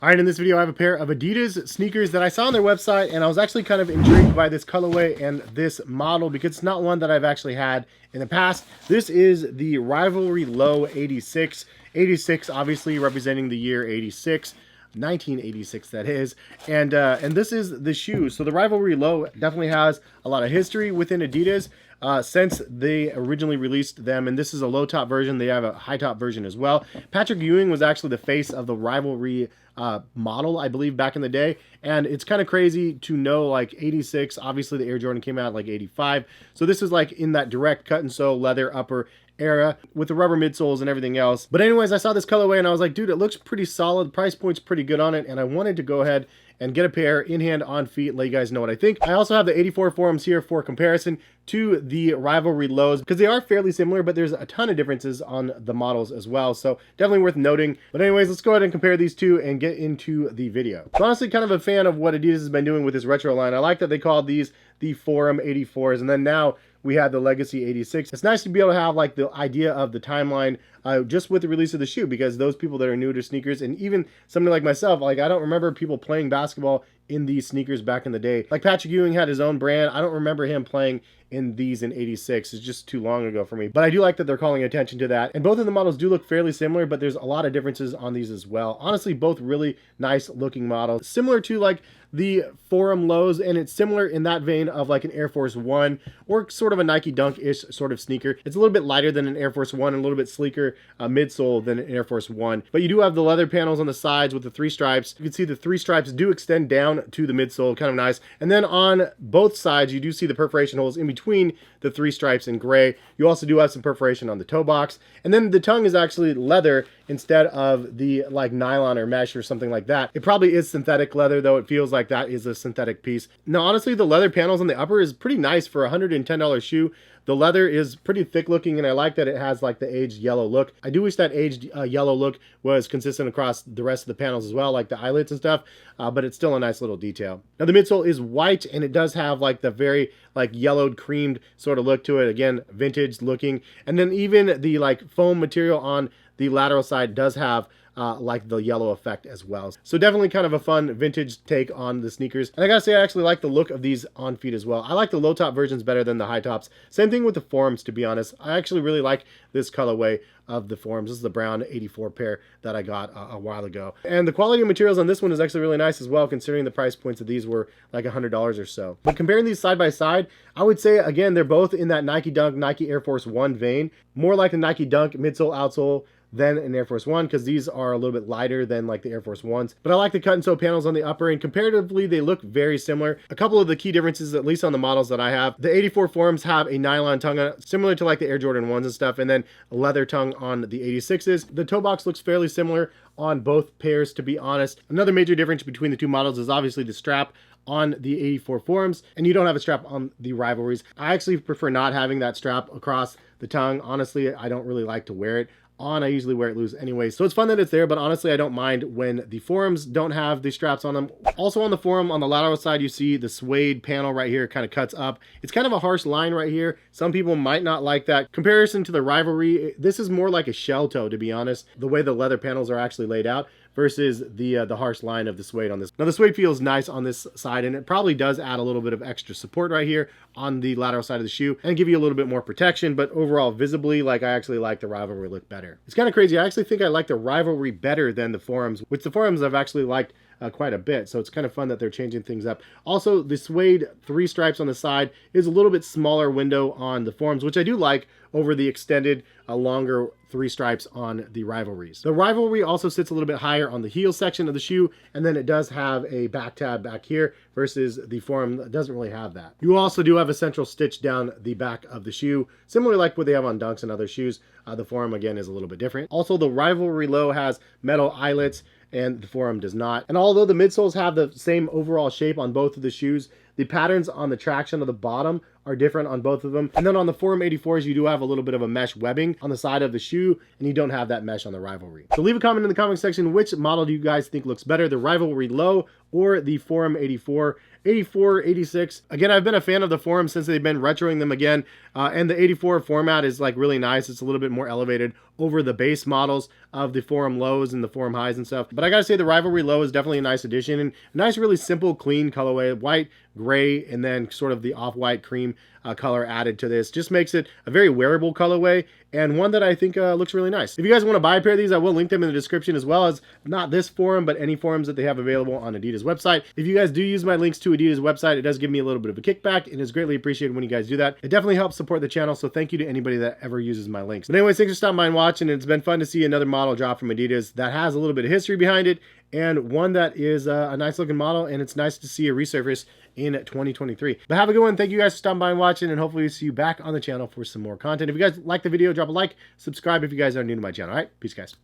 All right, in this video, I have a pair of Adidas sneakers that I saw on their website, and I was actually kind of intrigued by this colorway and this model because it's not one that I've actually had in the past. This is the Rivalry Low 86. 86 obviously representing the year 86. 1986 that is, and this is the shoe. So the Rivalry Low definitely has a lot of history within Adidas since they originally released them, and this is a low top version. They have a high top version as well. Patrick Ewing was actually the face of the Rivalry model, I believe, back in the day, and it's kind of crazy to know, like, 86, obviously the Air Jordan came out like 85, so this is like in that direct cut and sew leather upper era with the rubber midsoles and everything else. But anyways, I saw this colorway and I was like, dude, it looks pretty solid. Price point's pretty good on it, and I wanted to go ahead and get a pair in hand, on feet, and let you guys know what I think. I also have the 84 forums here for comparison to the Rivalry Lows because they are fairly similar, but there's a ton of differences on the models as well, so definitely worth noting. But anyways, let's go ahead and compare these two and get into the video. So honestly, kind of a fan of what Adidas has been doing with this retro line. I like that they called these the Forum 84s, and then now we had the Legacy 86. It's nice to be able to have like the idea of the timeline just with the release of the shoe, because those people that are new to sneakers, and even somebody like myself, like I don't remember people playing basketball in these sneakers back in the day. Like Patrick Ewing had his own brand. I don't remember him playing in these in 86. It's just too long ago for me. But I do like that they're calling attention to that. And both of the models do look fairly similar, but there's a lot of differences on these as well. Honestly, both really nice looking models. Similar to like the Forum Lows, and it's similar in that vein of like an Air Force One or sort of a Nike Dunk-ish sort of sneaker. It's a little bit lighter than an Air Force One and a little bit sleeker midsole than an Air Force One. But you do have the leather panels on the sides with the three stripes. You can see the three stripes do extend down to the midsole, kind of nice. And then on both sides, you do see the perforation holes in between the three stripes in gray. You also do have some perforation on the toe box. And then the tongue is actually leather instead of the like nylon or mesh or something like that. It probably is synthetic leather, though it feels like that is a synthetic piece. Now, honestly, the leather panels on the upper is pretty nice for a $110 shoe. The leather is pretty thick looking, and I like that it has like the aged yellow look. I do wish that aged yellow look was consistent across the rest of the panels as well, like the eyelets and stuff, but it's still a nice little detail. Now the midsole is white, and it does have like the very like yellowed creamed sort of look to it. Again, vintage looking. And then even the like foam material on the lateral side does have like the yellow effect as well. So definitely kind of a fun vintage take on the sneakers. And I gotta say, I actually like the look of these on feet as well. I like the low top versions better than the high tops. Same thing with the Forums, to be honest. I actually really like this colorway of the Forums. This is the brown 84 pair that I got a while ago. And the quality of materials on this one is actually really nice as well, considering the price points of these were like $100 or so. But comparing these side by side, I would say, again, they're both in that Nike Dunk, Nike Air Force One vein. More like the Nike Dunk midsole, outsole than an Air Force One, because these are a little bit lighter than like the Air Force Ones. But I like the cut and sew panels on the upper, and comparatively they look very similar. A couple of the key differences, at least on the models that I have: the 84 Forums have a nylon tongue on it, similar to like the Air Jordan 1s and stuff, and then a leather tongue on the 86s. The toe box looks fairly similar on both pairs, to be honest. Another major difference between the two models is obviously the strap on the 84 Forums, and you don't have a strap on the Rivalries. I actually prefer not having that strap across the tongue. Honestly, I don't really like to wear it on. I usually wear it loose anyway, so it's fun that it's there, but honestly I don't mind when the Forums don't have the straps on them. Also on the Forum, on the lateral side, you see the suede panel right here kind of cuts up. It's kind of a harsh line right here. Some people might not like that. Comparison to the Rivalry, this is more like a shell toe, to be honest, the way the leather panels are actually laid out, versus the harsh line of the suede on this. Now the suede feels nice on this side, and it probably does add a little bit of extra support right here on the lateral side of the shoe and give you a little bit more protection, but overall visibly, like, I actually like the Rivalry look better. It's kind of crazy. I actually think I like the Rivalry better than the Forums, which the Forums I've actually liked quite a bit, so it's kind of fun that they're changing things up. Also, the suede three stripes on the side is a little bit smaller window on the Forums, which I do like over the extended longer three stripes on the Rivalries. The Rivalry also sits a little bit higher on the heel section of the shoe, and then it does have a back tab back here versus the Forum that doesn't really have that. You also do have a central stitch down the back of the shoe, similar like what they have on Dunks and other shoes. The Forum, again, is a little bit different. Also, the Rivalry Low has metal eyelets, and the Forum does not. And although the midsoles have the same overall shape on both of the shoes, The patterns on the traction of the bottom are different on both of them. And then on the Forum 84s, you do have a little bit of a mesh webbing on the side of the shoe, and you don't have that mesh on the Rivalry. So leave a comment in the comment section, which model do you guys think looks better, the Rivalry Low or the Forum 84, 84, 86. Again, I've been a fan of the Forum since they've been retroing them again, and the 84 format is like really nice. It's a little bit more elevated over the base models of the Forum Lows and the Forum Highs and stuff. But I gotta say the Rivalry Low is definitely a nice addition, and a nice, really simple, clean colorway, white, gray, and then sort of the off-white cream color added to this. Just makes it a very wearable colorway, and one that I think looks really nice. If you guys want to buy a pair of these, I will link them in the description, as well as not this Forum, but any forums that they have available on Adidas website. If you guys do use my links to Adidas website, it does give me a little bit of a kickback, and it's greatly appreciated when you guys do that. It definitely helps support the channel, so thank you to anybody that ever uses my links. But anyways, thanks for stopping by and watching, and it's been fun to see another model drop from Adidas that has a little bit of history behind it, and one that is a nice looking model, and it's nice to see a resurface in 2023. But have a good one. Thank you guys for stopping by and watching, and hopefully see you back on the channel for some more content. If you guys like the video, drop a like, subscribe if you guys are new to my channel. All right, peace guys.